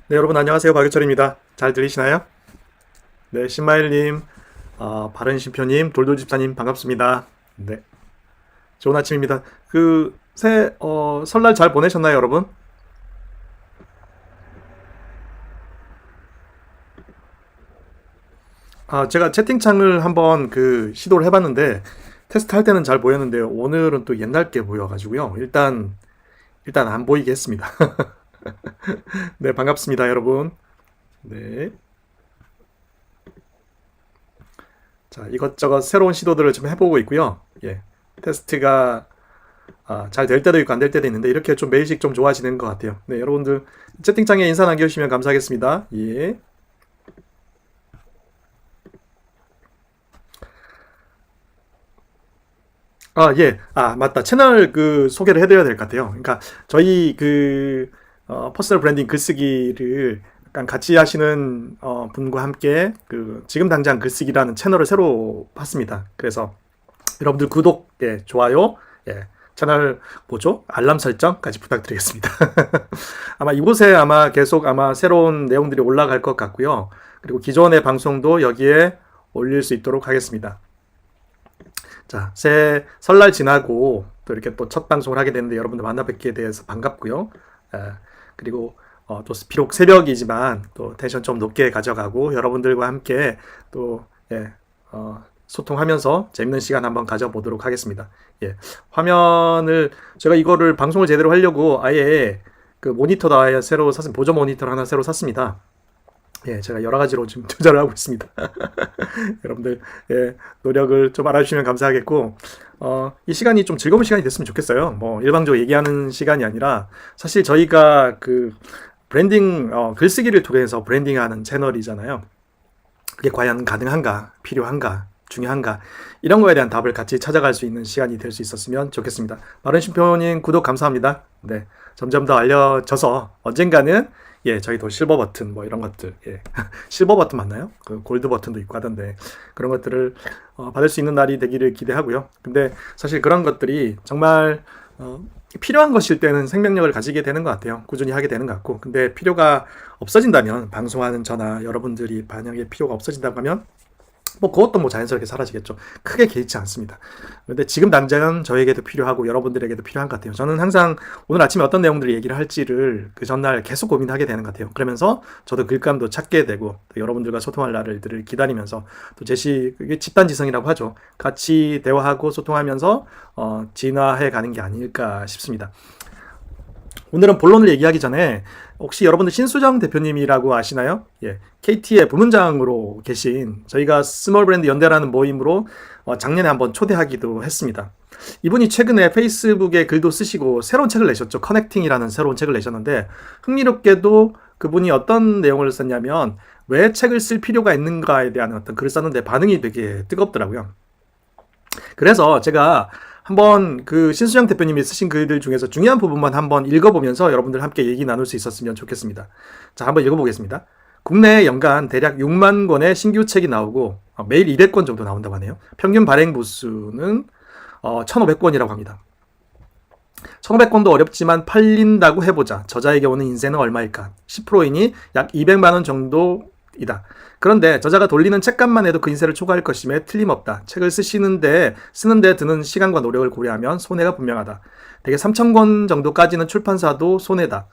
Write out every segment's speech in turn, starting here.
네, 여러분 안녕하세요. 박유철입니다. 잘 들리시나요? 네, 신마일님, 바른심표님, 돌돌집사님 반갑습니다. 네, 좋은 아침입니다. 설날 잘 보내셨나요, 여러분? 제가 채팅창을 한번 시도를 해봤는데 테스트 할 때는 잘 보였는데요. 오늘은 또 옛날 게 보여가지고요. 일단 안 보이게 했습니다. 네, 반갑습니다, 여러분. 네, 자 이것저것 새로운 시도들을 좀 해보고 있고요. 예, 테스트가 잘 될 때도 있고 안 될 때도 있는데 이렇게 좀 매일씩 좀 좋아지는 것 같아요. 네, 여러분들 채팅창에 인사 남겨주시면 감사하겠습니다. 예. 예. 맞다. 채널 소개를 해드려야 될 것 같아요. 그러니까 저희 퍼스널 브랜딩 글쓰기를 약간 같이 하시는 분과 함께 지금 당장 글쓰기라는 채널을 새로 팠습니다. 그래서 여러분들 구독, 예, 좋아요, 예, 채널 뭐죠? 알람 설정까지 부탁드리겠습니다. 아마 이곳에 계속 새로운 내용들이 올라갈 것 같고요. 그리고 기존의 방송도 여기에 올릴 수 있도록 하겠습니다. 자, 새 설날 지나고 또 이렇게 또 첫 방송을 하게 되는데 여러분들 만나 뵙게 돼서 반갑고요. 그리고 또 비록 새벽이지만 또 텐션 좀 높게 가져가고 여러분들과 함께 또 예, 소통하면서 재밌는 시간 한번 가져보도록 하겠습니다. 예, 화면을 제가 이거를 방송을 제대로 하려고 아예 모니터도 아예 새로 샀습니다. 보조 모니터를 하나 새로 샀습니다. 예, 제가 여러 가지로 지금 투자를 하고 있습니다. 여러분들, 예, 노력을 좀 알아주시면 감사하겠고, 이 시간이 좀 즐거운 시간이 됐으면 좋겠어요. 뭐, 일방적으로 얘기하는 시간이 아니라, 사실 저희가 브랜딩, 글쓰기를 통해서 브랜딩하는 채널이잖아요. 그게 과연 가능한가, 필요한가, 중요한가, 이런 거에 대한 답을 같이 찾아갈 수 있는 시간이 될 수 있었으면 좋겠습니다. 마른 심표님 구독 감사합니다. 네, 점점 더 알려져서 언젠가는 예, 저희도 실버 버튼 뭐 이런 것들, 예, 실버 버튼 맞나요? 골드 버튼도 있고 하던데 그런 것들을 받을 수 있는 날이 되기를 기대하고요. 근데 사실 그런 것들이 정말 필요한 것일 때는 생명력을 가지게 되는 것 같아요. 꾸준히 하게 되는 것 같고, 근데 필요가 없어진다면 방송하는 저나 여러분들이 만약에 필요가 없어진다고 하면 뭐 그것도 뭐 자연스럽게 사라지겠죠. 크게 개의치 않습니다. 근데 지금 당장은 저에게도 필요하고 여러분들에게도 필요한 것 같아요. 저는 항상 오늘 아침에 어떤 내용들을 얘기를 할지를 그 전날 계속 고민하게 되는 것 같아요. 그러면서 저도 글감도 찾게 되고 또 여러분들과 소통할 날들을 기다리면서 또 이게 집단지성이라고 하죠. 같이 대화하고 소통하면서 진화해 가는 게 아닐까 싶습니다. 오늘은 본론을 얘기하기 전에 혹시 여러분들 신수정 대표님이라고 아시나요? 예, KT의 부문장으로 계신 저희가 스몰 브랜드 연대라는 모임으로 작년에 한번 초대하기도 했습니다. 이분이 최근에 페이스북에 글도 쓰시고 새로운 책을 내셨죠. 커넥팅이라는 새로운 책을 내셨는데 흥미롭게도 그분이 어떤 내용을 썼냐면 왜 책을 쓸 필요가 있는가에 대한 어떤 글을 썼는데 반응이 되게 뜨겁더라고요. 그래서 제가 한번 신수정 대표님이 쓰신 글들 중에서 중요한 부분만 한번 읽어보면서 여러분들 함께 얘기 나눌 수 있었으면 좋겠습니다. 자, 한번 읽어보겠습니다. 국내에 연간 대략 6만 권의 신규 책이 나오고 매일 200권 정도 나온다고 하네요. 평균 발행 부수는 1,500권이라고 합니다. 1,500권도 어렵지만 팔린다고 해보자. 저자에게 오는 인생은 얼마일까? 10%이니 약 200만 원 정도이다. 그런데 저자가 돌리는 책값만 해도 그 인세를 초과할 것임에 틀림없다. 책을 쓰는데 드는 시간과 노력을 고려하면 손해가 분명하다. 대개 3,000권 정도까지는 출판사도 손해다.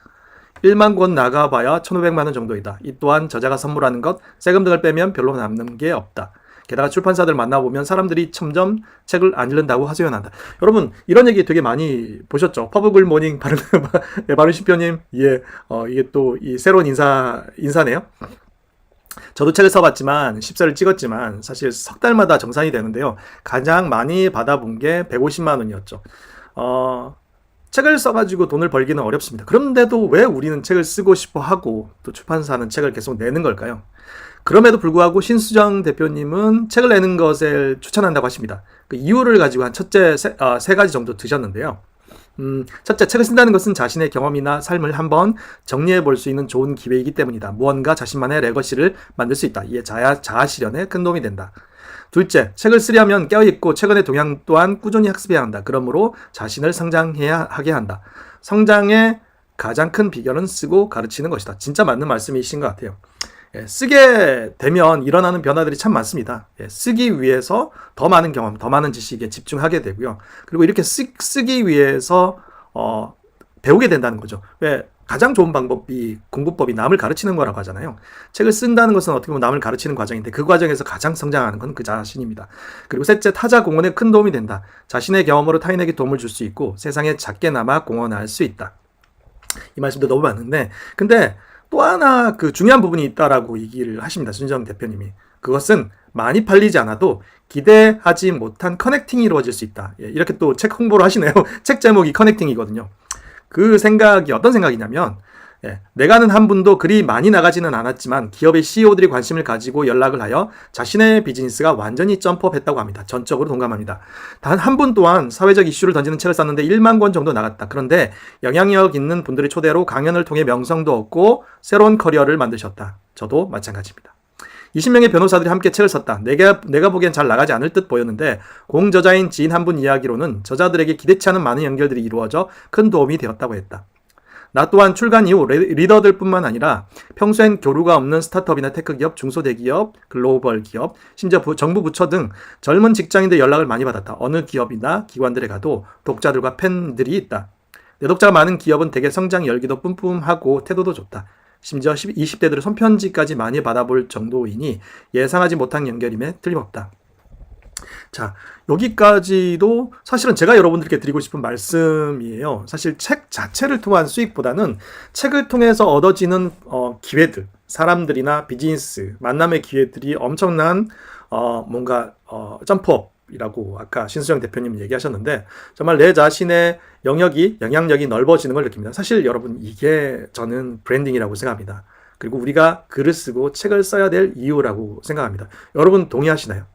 1만 권 나가봐야 1,500만 원 정도이다. 이 또한 저자가 선물하는 것, 세금 등을 빼면 별로 남는 게 없다. 게다가 출판사들 만나보면 사람들이 점점 책을 안 읽는다고 하소연한다. 여러분, 이런 얘기 되게 많이 보셨죠? 퍼블 모닝 바른 심표님, 예, 이게 또 이 새로운 인사네요. 저도 책을 써봤지만 10세를 찍었지만 사실 석 달마다 정산이 되는데요. 가장 많이 받아본 게 150만 원이었죠. 책을 써가지고 돈을 벌기는 어렵습니다. 그런데도 왜 우리는 책을 쓰고 싶어 하고 또 출판사는 책을 계속 내는 걸까요? 그럼에도 불구하고 신수정 대표님은 책을 내는 것을 추천한다고 하십니다. 그 이유를 가지고 한 첫째 세 가지 정도 드셨는데요. 첫째, 책을 쓴다는 것은 자신의 경험이나 삶을 한번 정리해 볼 수 있는 좋은 기회이기 때문이다. 무언가 자신만의 레거시를 만들 수 있다. 이에 자아 실현에 큰 도움이 된다. 둘째, 책을 쓰려면 깨어있고 최근의 동향 또한 꾸준히 학습해야 한다. 그러므로 자신을 성장해야 하게 한다. 성장의 가장 큰 비결은 쓰고 가르치는 것이다. 진짜 맞는 말씀이신 것 같아요. 예, 쓰게 되면 일어나는 변화들이 참 많습니다. 예, 쓰기 위해서 더 많은 경험, 더 많은 지식에 집중하게 되고요. 그리고 이렇게 쓰기 위해서 배우게 된다는 거죠. 왜? 가장 좋은 방법이 공부법이 남을 가르치는 거라고 하잖아요. 책을 쓴다는 것은 어떻게 보면 남을 가르치는 과정인데 그 과정에서 가장 성장하는 건 그 자신입니다. 그리고 셋째, 타자 공헌에 큰 도움이 된다. 자신의 경험으로 타인에게 도움을 줄 수 있고 세상에 작게나마 공헌할 수 있다. 이 말씀도 너무 많은데 근데 또 하나 그 중요한 부분이 있다라고 얘기를 하십니다. 손정 대표님이. 그것은 많이 팔리지 않아도 기대하지 못한 커넥팅이 이루어질 수 있다. 예, 이렇게 또 책 홍보를 하시네요. 책 제목이 커넥팅이거든요. 그 생각이 어떤 생각이냐면 내가 아는 한 분도 그리 많이 나가지는 않았지만 기업의 CEO들이 관심을 가지고 연락을 하여 자신의 비즈니스가 완전히 점프업했다고 합니다. 전적으로 동감합니다. 단 한 분 또한 사회적 이슈를 던지는 책을 썼는데 1만 권 정도 나갔다. 그런데 영향력 있는 분들의 초대로 강연을 통해 명성도 얻고 새로운 커리어를 만드셨다. 저도 마찬가지입니다. 20명의 변호사들이 함께 책을 썼다. 내가 보기엔 잘 나가지 않을 듯 보였는데 공저자인 지인 한 분 이야기로는 저자들에게 기대치 않은 많은 연결들이 이루어져 큰 도움이 되었다고 했다. 나 또한 출간 이후 리더들 뿐만 아니라 평소엔 교류가 없는 스타트업이나 테크기업, 중소대기업, 글로벌 기업, 심지어 정부 부처 등 젊은 직장인들 연락을 많이 받았다. 어느 기업이나 기관들에 가도 독자들과 팬들이 있다. 내 독자가 많은 기업은 대개 성장 열기도 뿜뿜하고 태도도 좋다. 심지어 20대들의 손편지까지 많이 받아볼 정도이니 예상하지 못한 연결임에 틀림없다. 자, 여기까지도 사실은 제가 여러분들께 드리고 싶은 말씀이에요. 사실 책 자체를 통한 수익보다는 책을 통해서 얻어지는 기회들, 사람들이나 비즈니스, 만남의 기회들이 엄청난 뭔가 점프업이라고 아까 신수정 대표님 얘기하셨는데 정말 내 자신의 영향력이 넓어지는 걸 느낍니다. 사실 여러분 이게 저는 브랜딩이라고 생각합니다. 그리고 우리가 글을 쓰고 책을 써야 될 이유라고 생각합니다. 여러분 동의하시나요?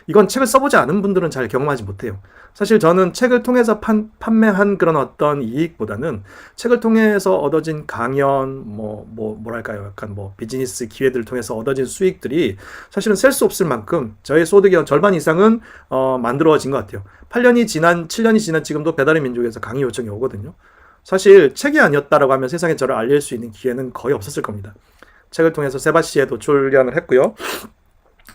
이건 책을 써보지 않은 분들은 잘 경험하지 못해요. 사실 저는 책을 통해서 판매한 그런 어떤 이익보다는 책을 통해서 얻어진 강연, 뭐랄까요? 약간 비즈니스 기회들을 통해서 얻어진 수익들이 사실은 셀 수 없을 만큼 저의 소득의 절반 이상은 만들어진 것 같아요. 7년이 지난 지금도 배달의 민족에서 강의 요청이 오거든요. 사실 책이 아니었다라고 하면 세상에 저를 알릴 수 있는 기회는 거의 없었을 겁니다. 책을 통해서 세바시에도 출연을 했고요.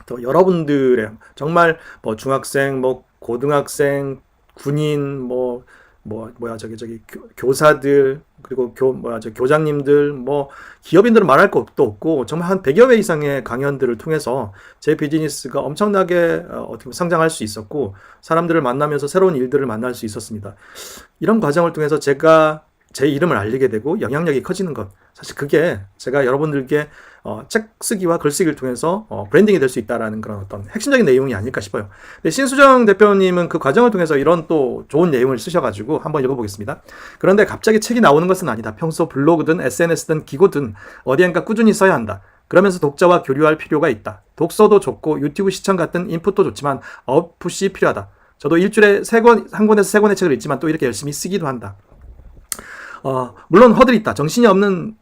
또 여러분들의 정말 중학생, 고등학생, 군인, 교사들, 그리고 교장님들, 기업인들은 말할 것도 없고 정말 한 100여 회 이상의 강연들을 통해서 제 비즈니스가 엄청나게 어떻게 성장할 수 있었고 사람들을 만나면서 새로운 일들을 만날 수 있었습니다. 이런 과정을 통해서 제가 제 이름을 알리게 되고 영향력이 커지는 것, 사실 그게 제가 여러분들께 책 쓰기와 글쓰기를 통해서 브랜딩이 될 수 있다라는 그런 어떤 핵심적인 내용이 아닐까 싶어요. 근데 신수정 대표님은 그 과정을 통해서 이런 또 좋은 내용을 쓰셔가지고 한번 읽어보겠습니다. 그런데 갑자기 책이 나오는 것은 아니다. 평소 블로그든 SNS든 기고든 어디엔가 꾸준히 써야 한다. 그러면서 독자와 교류할 필요가 있다. 독서도 좋고 유튜브 시청 같은 인풋도 좋지만 아웃풋이 필요하다. 저도 일주일에 한 권에서 세 권의 책을 읽지만 또 이렇게 열심히 쓰기도 한다. 물론 허들이 있다. 정신없는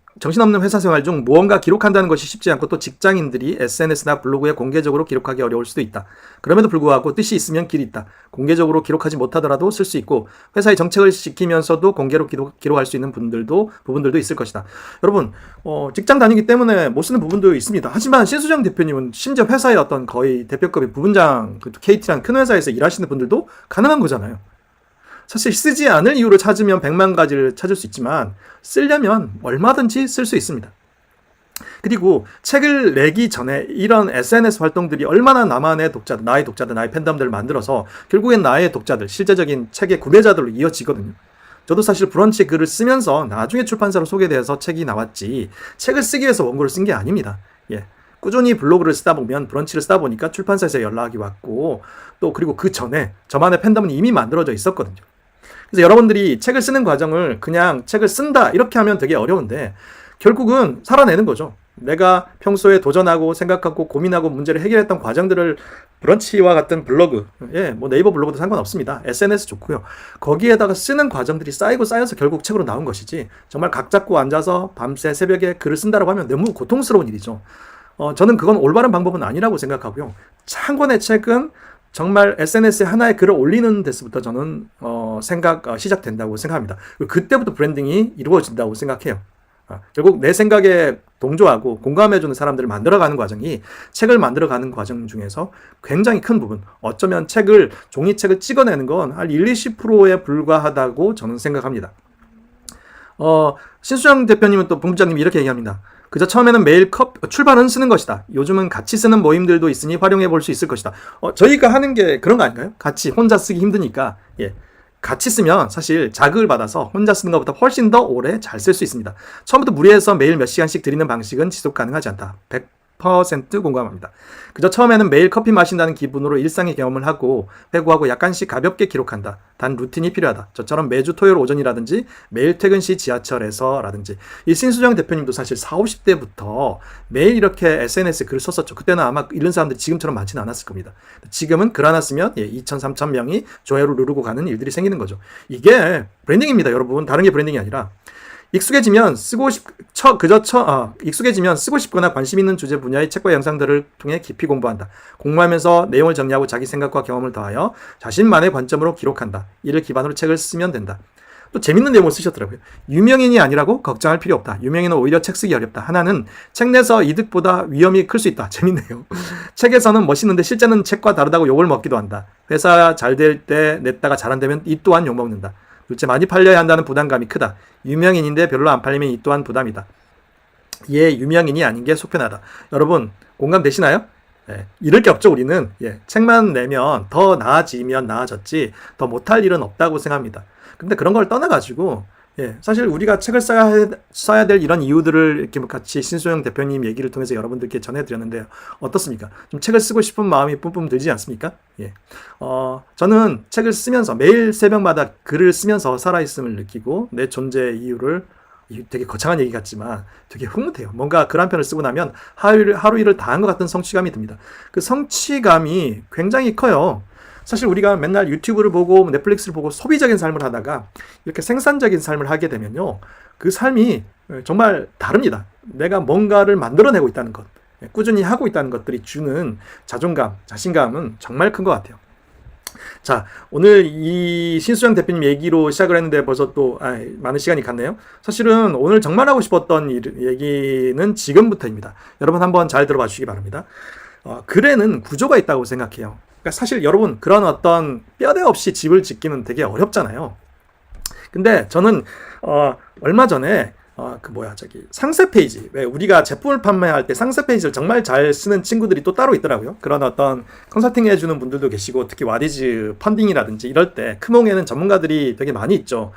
회사 생활 중 무언가 기록한다는 것이 쉽지 않고 또 직장인들이 SNS나 블로그에 공개적으로 기록하기 어려울 수도 있다. 그럼에도 불구하고 뜻이 있으면 길이 있다. 공개적으로 기록하지 못하더라도 쓸 수 있고 회사의 정책을 지키면서도 공개로 기록할 수 있는 부분들도 있을 것이다. 여러분 직장 다니기 때문에 못 쓰는 부분도 있습니다. 하지만 신수정 대표님은 심지어 회사의 어떤 거의 대표급의 부분장, KT라는 큰 회사에서 일하시는 분들도 가능한 거잖아요. 사실 쓰지 않을 이유를 찾으면 100만 가지를 찾을 수 있지만 쓰려면 얼마든지 쓸 수 있습니다. 그리고 책을 내기 전에 이런 SNS 활동들이 얼마나 나의 독자들, 나의 팬덤들을 만들어서 결국엔 나의 독자들, 실제적인 책의 구매자들로 이어지거든요. 저도 사실 브런치 글을 쓰면서 나중에 출판사로 소개돼서 책이 나왔지 책을 쓰기 위해서 원고를 쓴 게 아닙니다. 꾸준히 블로그를 쓰다 보면 브런치를 쓰다 보니까 출판사에서 연락이 왔고 또 그리고 그 전에 저만의 팬덤은 이미 만들어져 있었거든요. 그래서 여러분들이 책을 쓰는 과정을 그냥 책을 쓴다 이렇게 하면 되게 어려운데 결국은 살아내는 거죠. 내가 평소에 도전하고 생각하고 고민하고 문제를 해결했던 과정들을 브런치와 같은 블로그, 네이버 블로그도 상관없습니다. SNS 좋고요. 거기에다가 쓰는 과정들이 쌓여서 결국 책으로 나온 것이지 정말 각 잡고 앉아서 밤새 새벽에 글을 쓴다라고 하면 너무 고통스러운 일이죠. 저는 그건 올바른 방법은 아니라고 생각하고요. 한 권의 책은 정말 SNS에 하나의 글을 올리는 데서부터 저는 시작된다고 생각합니다. 그때부터 브랜딩이 이루어진다고 생각해요. 결국 내 생각에 동조하고 공감해주는 사람들을 만들어가는 과정이 책을 만들어가는 과정 중에서 굉장히 큰 부분, 어쩌면 종이책을 찍어내는 건 한 1-20%에 불과하다고 저는 생각합니다. 신수영 대표님은 또 본부장님이 이렇게 얘기합니다. 그저 처음에는 매일 출발은 쓰는 것이다. 요즘은 같이 쓰는 모임들도 있으니 활용해 볼 수 있을 것이다. 저희가 하는 게 그런 거 아닌가요? 같이 혼자 쓰기 힘드니까, 같이 쓰면 사실 자극을 받아서 혼자 쓰는 것보다 훨씬 더 오래 잘 쓸 수 있습니다. 처음부터 무리해서 매일 몇 시간씩 드리는 방식은 지속 가능하지 않다. 100% 공감합니다. 그저 처음에는 매일 커피 마신다는 기분으로 일상의 경험을 하고 회고하고 약간씩 가볍게 기록한다. 단 루틴이 필요하다. 저처럼 매주 토요일 오전이라든지 매일 퇴근 시 지하철에서라든지. 이 신수정 대표님도 사실 40, 50대부터 매일 이렇게 SNS에 글을 썼었죠. 그때는 아마 읽는 사람들이 지금처럼 많지는 않았을 겁니다. 지금은 글 하나 쓰면 2,000, 3,000명이 좋아요를 누르고 가는 일들이 생기는 거죠. 이게 브랜딩입니다, 여러분. 다른 게 브랜딩이 아니라. 익숙해지면 쓰고 싶거나 관심 있는 주제 분야의 책과 영상들을 통해 깊이 공부한다. 공부하면서 내용을 정리하고 자기 생각과 경험을 더하여 자신만의 관점으로 기록한다. 이를 기반으로 책을 쓰면 된다. 또 재밌는 내용을 쓰셨더라고요. 유명인이 아니라고 걱정할 필요 없다. 유명인은 오히려 책 쓰기 어렵다. 하나는 책 내서 이득보다 위험이 클 수 있다. 재밌네요. 책에서는 멋있는데 실제는 책과 다르다고 욕을 먹기도 한다. 회사 잘 될 때 냈다가 잘 안 되면 이 또한 욕먹는다. 둘째, 많이 팔려야 한다는 부담감이 크다. 유명인인데 별로 안 팔리면 이 또한 부담이다. 유명인이 아닌 게 속편하다. 여러분 공감되시나요? 이럴 게 없죠. 우리는 책만 내면 더 나아지면 나아졌지 더 못할 일은 없다고 생각합니다. 근데 그런 걸 떠나가지고 사실 우리가 책을 써야 될 이런 이유들을 이렇게 같이 신소영 대표님 얘기를 통해서 여러분들께 전해드렸는데요. 어떻습니까? 좀 책을 쓰고 싶은 마음이 뿜뿜 들지 않습니까? 저는 책을 쓰면서 매일 새벽마다 글을 쓰면서 살아있음을 느끼고 내 존재의 이유를 되게 거창한 얘기 같지만 되게 흐뭇해요. 뭔가 글 한 편을 쓰고 나면 하루 일을 다 한 것 같은 성취감이 듭니다. 그 성취감이 굉장히 커요. 사실 우리가 맨날 유튜브를 보고 넷플릭스를 보고 소비적인 삶을 하다가 이렇게 생산적인 삶을 하게 되면요. 그 삶이 정말 다릅니다. 내가 뭔가를 만들어내고 있다는 것, 꾸준히 하고 있다는 것들이 주는 자존감, 자신감은 정말 큰 것 같아요. 자, 오늘 이 신수영 대표님 얘기로 시작을 했는데 벌써 또 많은 시간이 갔네요. 사실은 오늘 정말 하고 싶었던 얘기는 지금부터입니다. 여러분 한번 잘 들어봐 주시기 바랍니다. 글에는 구조가 있다고 생각해요. 그러니까 사실 여러분 그런 어떤 뼈대 없이 집을 짓기는 되게 어렵잖아요. 근데 저는 얼마 전에 상세 페이지, 왜 우리가 제품을 판매할 때 상세 페이지를 정말 잘 쓰는 친구들이 또 따로 있더라고요. 그런 어떤 컨설팅 해주는 분들도 계시고, 특히 와디즈 펀딩이라든지 이럴 때 크몽에는 전문가들이 되게 많이 있죠.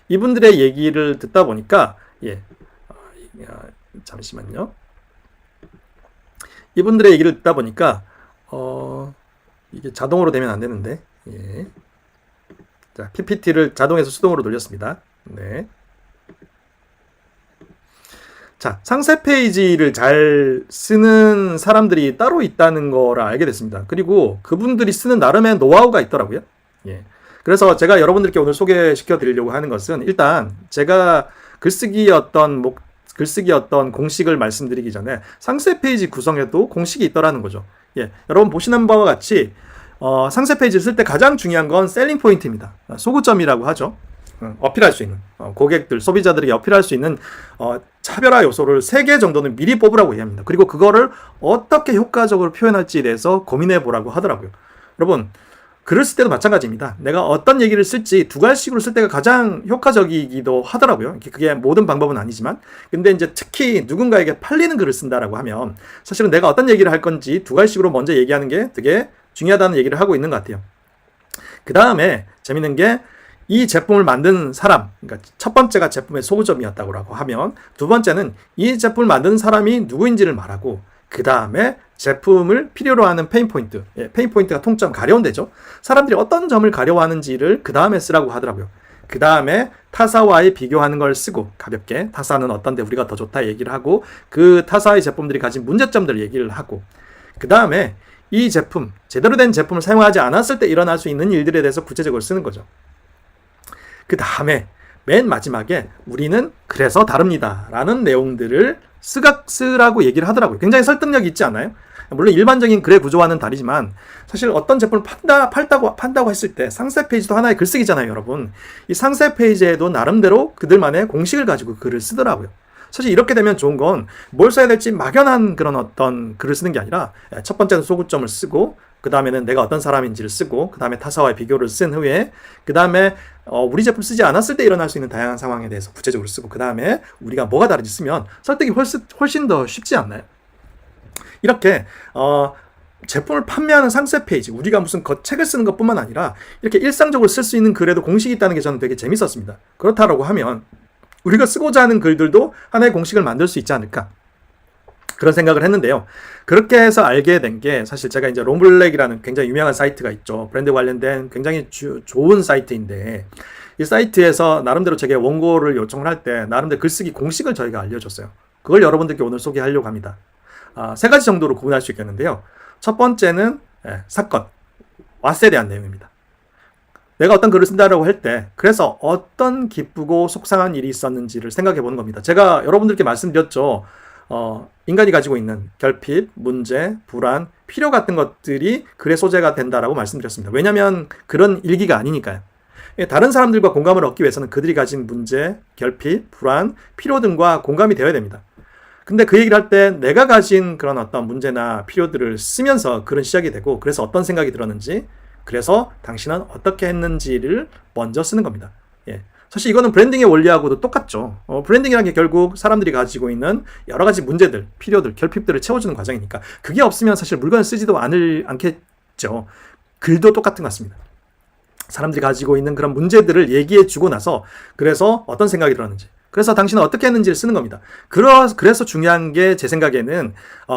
이분들의 얘기를 듣다 보니까 잠시만요. 이분들의 얘기를 듣다 보니까 이게 자동으로 되면 안 되는데, 자, PPT를 자동에서 수동으로 돌렸습니다. 네. 자, 상세 페이지를 잘 쓰는 사람들이 따로 있다는 거를 알게 됐습니다. 그리고 그분들이 쓰는 나름의 노하우가 있더라고요. 그래서 제가 여러분들께 오늘 소개시켜 드리려고 하는 것은, 일단 제가 글쓰기 어떤 공식을 말씀드리기 전에 상세 페이지 구성에도 공식이 있더라는 거죠. 여러분 보시는 바와 같이 상세 페이지를 쓸 때 가장 중요한 건 셀링 포인트입니다. 소구점이라고 하죠. 어필할 수 있는, 고객들, 소비자들에게 어필할 수 있는 차별화 요소를 3개 정도는 미리 뽑으라고 얘기합니다. 그리고 그거를 어떻게 효과적으로 표현할지에 대해서 고민해 보라고 하더라고요. 여러분, 글을 쓸 때도 마찬가지입니다. 내가 어떤 얘기를 쓸지 2가지식으로 쓸 때가 가장 효과적이기도 하더라고요. 그게 모든 방법은 아니지만, 근데 이제 특히 누군가에게 팔리는 글을 쓴다라고 하면 사실은 내가 어떤 얘기를 할 건지 2가지식으로 먼저 얘기하는 게 되게 중요하다는 얘기를 하고 있는 것 같아요. 그 다음에 재밌는 게, 이 제품을 만든 사람, 그러니까 첫 번째가 제품의 소구점이었다고 하면, 두 번째는 이 제품을 만든 사람이 누구인지를 말하고, 그 다음에 제품을 필요로 하는 페인포인트, 페인포인트가 통점, 가려운데죠. 사람들이 어떤 점을 가려워하는지를 그 다음에 쓰라고 하더라고요. 그 다음에 타사와의 비교하는 걸 쓰고, 가볍게 타사는 어떤데 우리가 더 좋다 얘기를 하고, 그 타사의 제품들이 가진 문제점들을 얘기를 하고, 그 다음에 이 제품, 제대로 된 제품을 사용하지 않았을 때 일어날 수 있는 일들에 대해서 구체적으로 쓰는 거죠. 그 다음에 맨 마지막에 우리는 그래서 다릅니다 라는 내용들을 쓰라고 얘기를 하더라고요. 굉장히 설득력이 있지 않아요? 물론 일반적인 글의 구조와는 다르지만 사실 어떤 제품을 판다고 했을 때 상세 페이지도 하나의 글쓰기잖아요, 여러분. 이 상세 페이지에도 나름대로 그들만의 공식을 가지고 글을 쓰더라고요. 사실 이렇게 되면 좋은 건 뭘 써야 될지 막연한 그런 어떤 글을 쓰는 게 아니라 첫 번째는 소구점을 쓰고 그 다음에는 내가 어떤 사람인지를 쓰고 그 다음에 타사와의 비교를 쓴 후에 그 다음에 우리 제품 쓰지 않았을 때 일어날 수 있는 다양한 상황에 대해서 구체적으로 쓰고 그 다음에 우리가 뭐가 다른지 쓰면 설득이 훨씬 더 쉽지 않나요? 이렇게 제품을 판매하는 상세 페이지, 우리가 무슨 책을 쓰는 것뿐만 아니라 이렇게 일상적으로 쓸 수 있는 글에도 공식이 있다는 게 저는 되게 재밌었습니다. 그렇다라고 하면 우리가 쓰고자 하는 글들도 하나의 공식을 만들 수 있지 않을까, 그런 생각을 했는데요. 그렇게 해서 알게 된 게 사실 제가 이제 롱블랙이라는 굉장히 유명한 사이트가 있죠. 브랜드 관련된 굉장히 좋은 사이트인데 이 사이트에서 나름대로 제게 원고를 요청을 할 때 나름대로 글쓰기 공식을 저희가 알려줬어요. 그걸 여러분들께 오늘 소개하려고 합니다. 세 가지 정도로 구분할 수 있겠는데요. 첫 번째는 사건, 왓에 대한 내용입니다. 내가 어떤 글을 쓴다라고 할 때 그래서 어떤 기쁘고 속상한 일이 있었는지를 생각해 보는 겁니다. 제가 여러분들께 말씀드렸죠. 인간이 가지고 있는 결핍, 문제, 불안, 필요 같은 것들이 글의 소재가 된다라고 말씀드렸습니다. 왜냐하면 그런 일기가 아니니까요. 다른 사람들과 공감을 얻기 위해서는 그들이 가진 문제, 결핍, 불안, 필요 등과 공감이 되어야 됩니다. 근데 그 얘기를 할 때 내가 가진 그런 어떤 문제나 필요들을 쓰면서 글은 시작이 되고 그래서 어떤 생각이 들었는지, 그래서 당신은 어떻게 했는지를 먼저 쓰는 겁니다. 사실 이거는 브랜딩의 원리하고도 똑같죠. 브랜딩이라는 게 결국 사람들이 가지고 있는 여러 가지 문제들, 필요들, 결핍들을 채워주는 과정이니까 그게 없으면 사실 물건을 쓰지도 않겠죠. 글도 똑같은 것 같습니다. 사람들이 가지고 있는 그런 문제들을 얘기해 주고 나서 그래서 어떤 생각이 들었는지, 그래서 당신은 어떻게 했는지를 쓰는 겁니다. 그래서 중요한 게 제 생각에는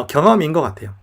경험인 것 같아요.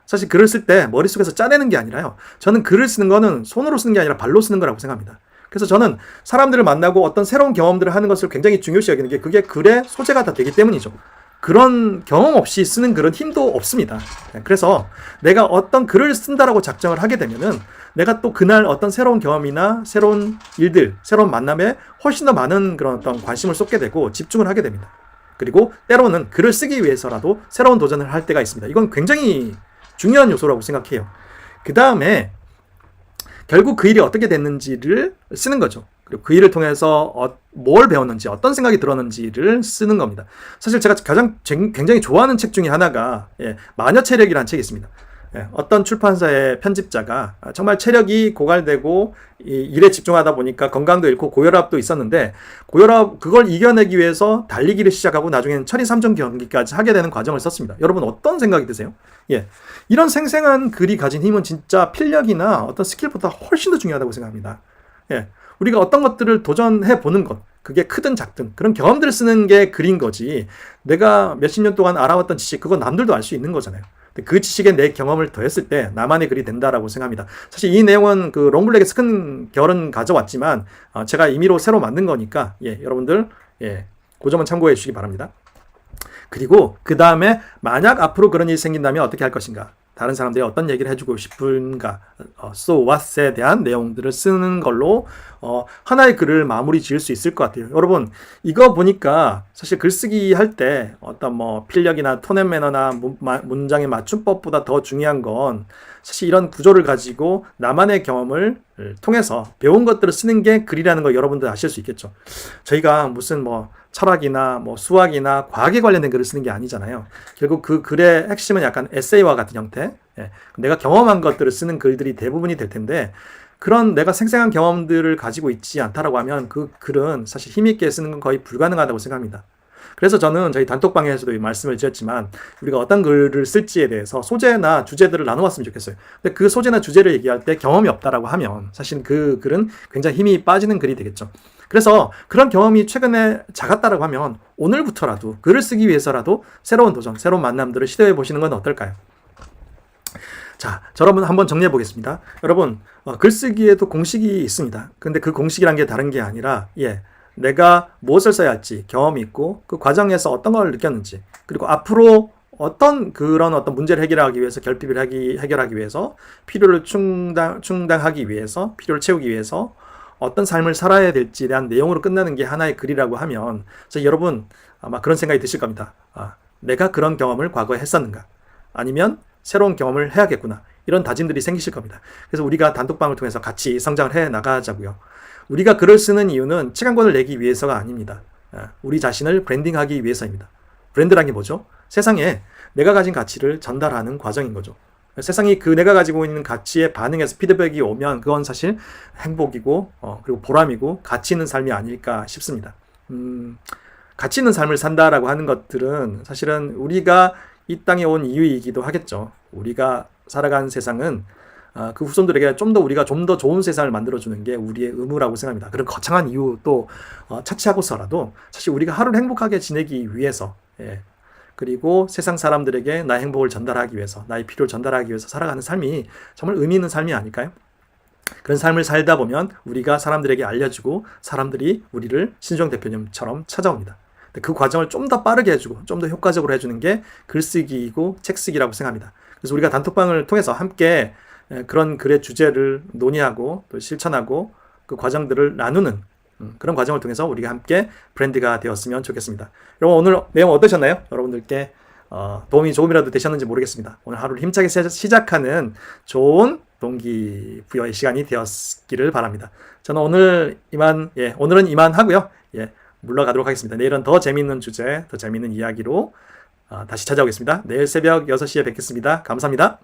사실 글을 쓸 때 머릿속에서 짜내는 게 아니라요. 저는 글을 쓰는 거는 손으로 쓰는 게 아니라 발로 쓰는 거라고 생각합니다. 그래서 저는 사람들을 만나고 어떤 새로운 경험들을 하는 것을 굉장히 중요시 여기는 게 그게 글의 소재가 다 되기 때문이죠. 그런 경험 없이 쓰는 글은 힘도 없습니다. 그래서 내가 어떤 글을 쓴다라고 작정을 하게 되면은 내가 또 그날 어떤 새로운 경험이나 새로운 일들, 새로운 만남에 훨씬 더 많은 그런 어떤 관심을 쏟게 되고 집중을 하게 됩니다. 그리고 때로는 글을 쓰기 위해서라도 새로운 도전을 할 때가 있습니다. 이건 굉장히 중요한 요소라고 생각해요. 그 다음에 결국 그 일이 어떻게 됐는지를 쓰는 거죠. 그리고 그 일을 통해서 뭘 배웠는지, 어떤 생각이 들었는지를 쓰는 겁니다. 사실 제가 굉장히 좋아하는 책 중에 하나가 마녀체력이라는 책이 있습니다. 어떤 출판사의 편집자가 정말 체력이 고갈되고 일에 집중하다 보니까 건강도 잃고 고혈압도 있었는데 그걸 이겨내기 위해서 달리기를 시작하고 나중에는 천리 3종 경기까지 하게 되는 과정을 썼습니다. 여러분 어떤 생각이 드세요? 이런 생생한 글이 가진 힘은 진짜 필력이나 어떤 스킬보다 훨씬 더 중요하다고 생각합니다. 우리가 어떤 것들을 도전해 보는 것, 그게 크든 작든 그런 경험들을 쓰는 게 글인 거지, 내가 몇십 년 동안 알아왔던 지식, 그건 남들도 알 수 있는 거잖아요. 그 지식에 내 경험을 더했을 때 나만의 글이 된다라고 생각합니다. 사실 이 내용은 그 롱블랙에서 큰 결은 가져왔지만 제가 임의로 새로 만든 거니까 여러분들 그 점은 참고해 주시기 바랍니다. 그리고 그 다음에 만약 앞으로 그런 일이 생긴다면 어떻게 할 것인가, 다른 사람들이 어떤 얘기를 해주고 싶은가, so what에 대한 내용들을 쓰는 걸로 하나의 글을 마무리 지을 수 있을 것 같아요. 여러분 이거 보니까 사실 글쓰기 할 때 어떤 필력이나 톤 앤 매너나 문장의 맞춤법보다 더 중요한 건 사실 이런 구조를 가지고 나만의 경험을 통해서 배운 것들을 쓰는 게 글이라는 거 여러분들 아실 수 있겠죠. 저희가 무슨 철학이나 수학이나 과학에 관련된 글을 쓰는 게 아니잖아요. 결국 그 글의 핵심은 약간 에세이와 같은 형태, 내가 경험한 것들을 쓰는 글들이 대부분이 될 텐데 그런 내가 생생한 경험들을 가지고 있지 않다라고 하면 그 글은 사실 힘있게 쓰는 건 거의 불가능하다고 생각합니다. 그래서 저는 저희 단톡방에서도 말씀을 드렸지만 우리가 어떤 글을 쓸지에 대해서 소재나 주제들을 나누었으면 좋겠어요. 근데 그 소재나 주제를 얘기할 때 경험이 없다라고 하면 사실 그 글은 굉장히 힘이 빠지는 글이 되겠죠. 그래서 그런 경험이 최근에 작았다라고 하면 오늘부터라도 글을 쓰기 위해서라도 새로운 도전, 새로운 만남들을 시도해 보시는 건 어떨까요? 자, 여러분 한번 정리해 보겠습니다. 여러분 글쓰기에도 공식이 있습니다. 근데 그 공식이란 게 다른 게 아니라 내가 무엇을 써야 할지 경험이 있고 그 과정에서 어떤 걸 느꼈는지, 그리고 앞으로 어떤 문제를 해결하기 위해서, 결핍을 해결하기 위해서, 필요를 충당하기 위해서, 필요를 채우기 위해서 어떤 삶을 살아야 될지에 대한 내용으로 끝나는 게 하나의 글이라고 하면 여러분 아마 그런 생각이 드실 겁니다. 내가 그런 경험을 과거에 했었는가? 아니면 새로운 경험을 해야겠구나. 이런 다짐들이 생기실 겁니다. 그래서 우리가 단톡방을 통해서 같이 성장을 해 나가자고요. 우리가 글을 쓰는 이유는 시간권을 내기 위해서가 아닙니다. 우리 자신을 브랜딩하기 위해서입니다. 브랜드란 게 뭐죠? 세상에 내가 가진 가치를 전달하는 과정인 거죠. 세상이 그 내가 가지고 있는 가치에 반응해서 피드백이 오면 그건 사실 행복이고 그리고 보람이고 가치 있는 삶이 아닐까 싶습니다. 가치 있는 삶을 산다라고 하는 것들은 사실은 우리가 이 땅에 온 이유이기도 하겠죠. 우리가 살아가는 세상은 그 후손들에게 우리가 좀 더 좋은 세상을 만들어주는 게 우리의 의무라고 생각합니다. 그런 거창한 이유도 차치하고서라도 사실 우리가 하루를 행복하게 지내기 위해서 그리고 세상 사람들에게 나의 행복을 전달하기 위해서 나의 필요를 전달하기 위해서 살아가는 삶이 정말 의미 있는 삶이 아닐까요? 그런 삶을 살다 보면 우리가 사람들에게 알려주고 사람들이 우리를 신주영 대표님처럼 찾아옵니다. 그 과정을 좀 더 빠르게 해주고 좀 더 효과적으로 해주는 게 글쓰기이고 책쓰기라고 생각합니다. 그래서 우리가 단톡방을 통해서 함께 그런 글의 주제를 논의하고 또 실천하고 그 과정들을 나누는 그런 과정을 통해서 우리가 함께 브랜드가 되었으면 좋겠습니다. 여러분 오늘 내용 어떠셨나요? 여러분들께 도움이 조금이라도 되셨는지 모르겠습니다. 오늘 하루를 힘차게 시작하는 좋은 동기부여의 시간이 되었기를 바랍니다. 저는 오늘은 이만 하고요. 물러가도록 하겠습니다. 내일은 더 재미있는 주제, 더 재미있는 이야기로 다시 찾아오겠습니다. 내일 새벽 6시에 뵙겠습니다. 감사합니다.